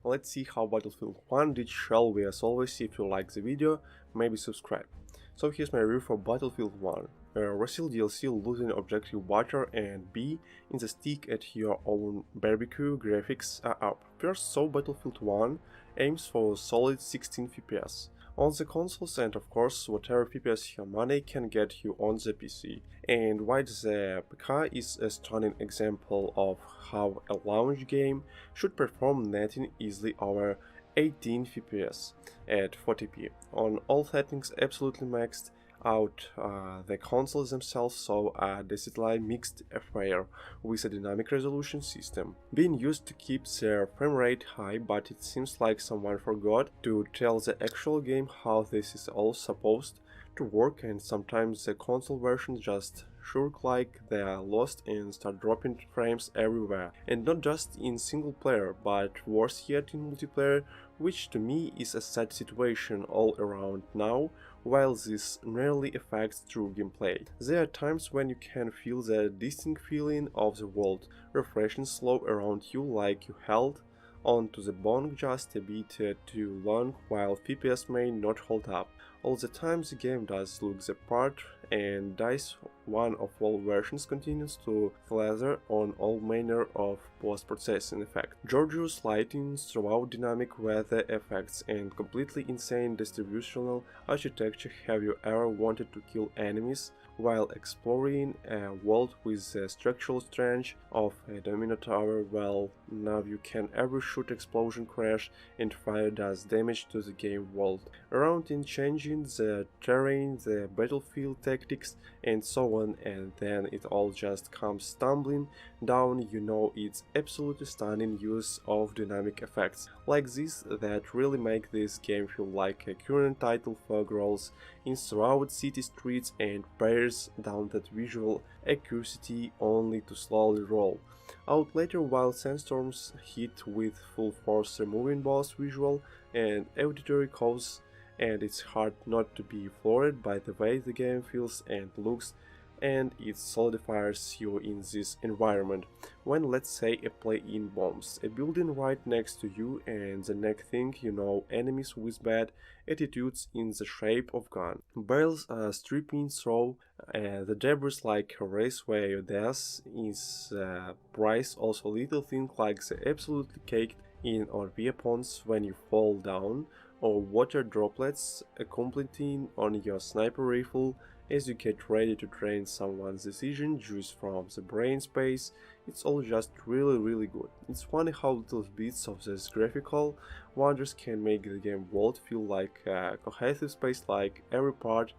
let's see how Battlefield 1 did shell. As always, if you like the video, maybe subscribe. So here's my review for Battlefield 1. Reseal DLC losing objective water and be in the stick at your own barbecue. Graphics are up. First, so Battlefield 1 aims for solid 16 FPS on the consoles, and of course whatever FPS your money can get you on the PC. And while the PK is a stunning example of how a launch game should perform, netting easily over 18 FPS at 40p on all settings, absolutely maxed out. The consoles themselves saw a decidedly mixed affair with a dynamic resolution system being used to keep their frame rate high, but it seems like someone forgot to tell the actual game how this is all supposed to work, and sometimes the console version just shirk like they are lost and start dropping frames everywhere, and not just in single player, but worse yet in multiplayer, which to me is a sad situation all around now. While this rarely affects true gameplay, there are times when you can feel the distinct feeling of the world refreshing slow around you, like you held onto the bong just a bit too long, while FPS may not hold up. All the time the game does look the part, and DICE, one of all versions, continues to flather on all manner of post-processing effects. Gorgeous lighting throughout, dynamic weather effects, and completely insane distributional architecture. Have you ever wanted to kill enemies while exploring a world with the structural strength of a domino tower? Well, now you can ever shoot explosion crash and fire does damage to the game world around in changing the terrain, the battlefield tactics, and so on, and then it all just comes tumbling down. You know, it's absolutely stunning use of dynamic effects like this that really make this game feel like a current title for girls in throughout city streets, and bears down that visual accuracy only to slowly roll out later while sandstorms hit with full force, removing both visual and auditory cause. And it's hard not to be floored by the way the game feels and looks, and it solidifies you in this environment. When, let's say, a play-in bombs a building right next to you, and the next thing you know, enemies with bad attitudes in the shape of gun barrels are stripping through the debris like a race where your death is price. Also little things like the absolutely caked in on weapons when you fall down, or water droplets accumulating on your sniper rifle as you get ready to drain someone's decision juice from the brain space. It's all just really good. It's funny how little bits of these graphical wonders can make the game world feel like a cohesive space, like every part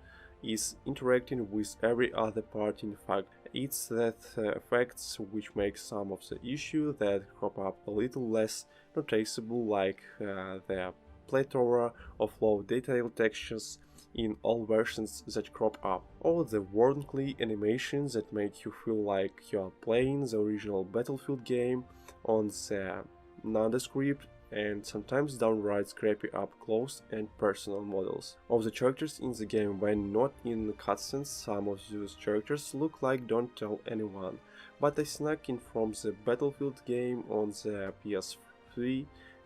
is interacting with every other part. In fact, it's that effects which make some of the issues that crop up a little less noticeable, like the plethora of low detail textures in all versions that crop up, or the worldly animations that make you feel like you're playing the original Battlefield game on the nondescript and sometimes downright scrappy up close and personal models of the characters in the game when not in cutscenes. Some of those characters look like don't tell anyone, but I snuck in from the Battlefield game on the PS3.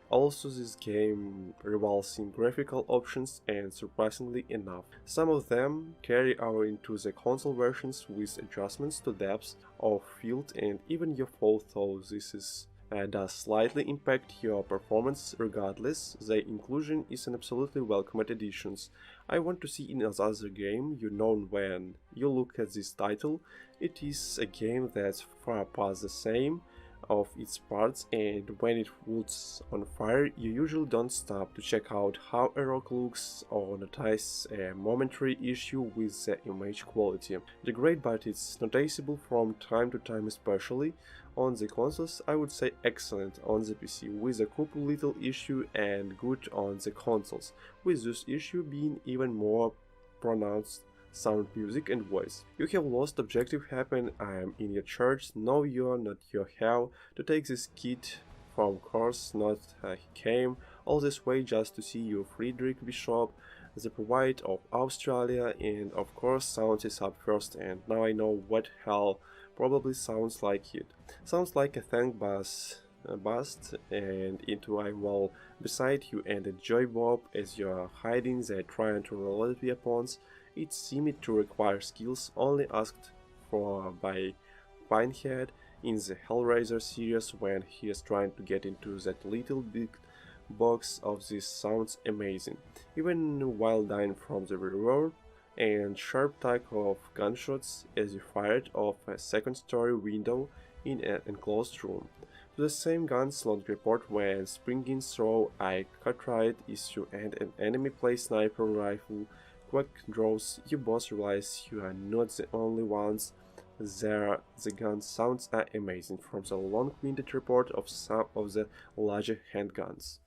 Also, this game revels in graphical options, and surprisingly enough, some of them carry over into the console versions with adjustments to depth of field and even your fall, though this is does slightly impact your performance. Regardless, the inclusion is an absolutely welcome addition. I want to see in another game. You know, when you look at this title, it is a game that's far past the same of its parts, and when it woods on fire, you usually don't stop to check out how a rock looks or notice a momentary issue with the image quality. The great, but it's noticeable from time to time, especially on the consoles. I would say excellent on the PC, with a couple little issue, and good on the consoles, with this issue being even more pronounced. Sound, music and voice. You have lost objective happen. I am in your church. No, you're not. You have to take this kid from course. Not he came all this way just to see you, Friedrich Bishop, the pride of Australia, and of course sound is up first, and now I know what hell probably sounds like it. Sounds like a thank bus bust and into a wall beside you and enjoy Bob as you are hiding there trying to reload weapons. It seemed to require skills only asked for by Pinehead in the Hellraiser series when he is trying to get into that little big box of this sounds amazing, even while dying from the rear and sharp tack of gunshots as you fired off a second-story window in an enclosed room. To the same gun slot report when springing through a Cartwright issue and an enemy play sniper rifle quick draws, you both realize you are not the only ones there. The gun sounds are amazing from the long-winded report of some of the larger handguns.